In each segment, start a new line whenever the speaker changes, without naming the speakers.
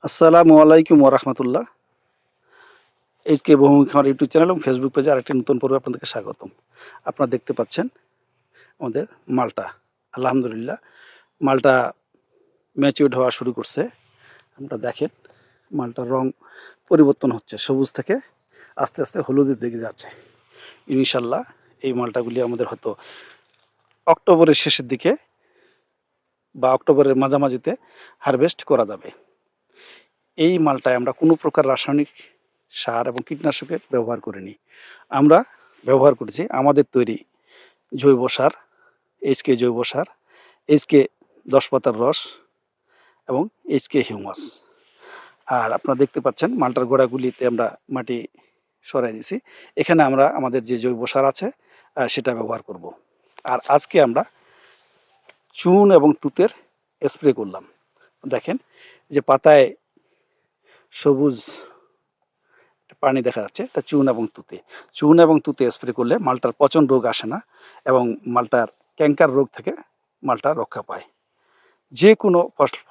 আসসালামু আলাইকুম ওরহমতুল্লাহ। এইচকে বহুমুখী আমার ইউটিউব চ্যানেল এবং ফেসবুক পেজে আরেকটি নতুন পর্বে আপনাদেরকে স্বাগতম। আপনারা দেখতে পাচ্ছেন আমাদের মালটা। আলহামদুলিল্লাহ মালটা ম্যাচিউরড হওয়া শুরু করছে। আপনারা দেখেন মালটার রং পরিবর্তন হচ্ছে। সবুজ থেকে আস্তে, আস্তে হলুদের দিকে যাচ্ছে। ইনশাআল্লাহ এই মালটাগুলি আমাদের হয়তো অক্টোবরের শেষের দিকে বা অক্টোবরের মাঝামাঝিতে হারভেস্ট করা যাবে। এই মালটায় আমরা কোনো প্রকার রাসায়নিক সার এবং কীটনাশকের ব্যবহার করিনি। আমরা ব্যবহার করেছি আমাদের তৈরি জৈব সার, এইচকে জৈব সার, এইচকে ১০ পাতার রস এবং এইচকে হিউমাস। আর আপনারা দেখতে পাচ্ছেন মালটার গোড়াগুলিতে আমরা মাটি সরাই দিয়েছি। এখানে আমরা আমাদের যে জৈব সার আছে সেটা ব্যবহার করব। আর আজকে আমরা চুন এবং তুতের স্প্রে করলাম। দেখেন যে পাতায় সবুজ পানি দেখা যাচ্ছে, এটা চুন এবং তুতে। চুন এবং তুতে স্প্রে করলে মালটার পচন রোগ আসে না এবং মালটার ক্যাঙ্কার রোগ থেকে মালটা রক্ষা পায়। যে কোনো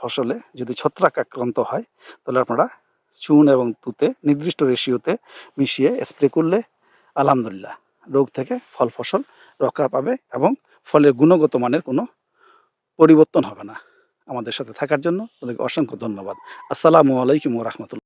ফসলে যদি ছত্রাক আক্রান্ত হয় তাহলে আপনারা চুন এবং তুতে নির্দিষ্ট রেশিওতে মিশিয়ে স্প্রে করলে আলহামদুলিল্লাহ রোগ থেকে ফসল রক্ষা পাবে এবং ফলের গুণগত মানের কোনো পরিবর্তন হবে না। আমাদের সাথে থাকার জন্য আপনাদেরকে অসংখ্য ধন্যবাদ। আসসালামু আলাইকুম ওয়া রাহমাতুল্লাহ।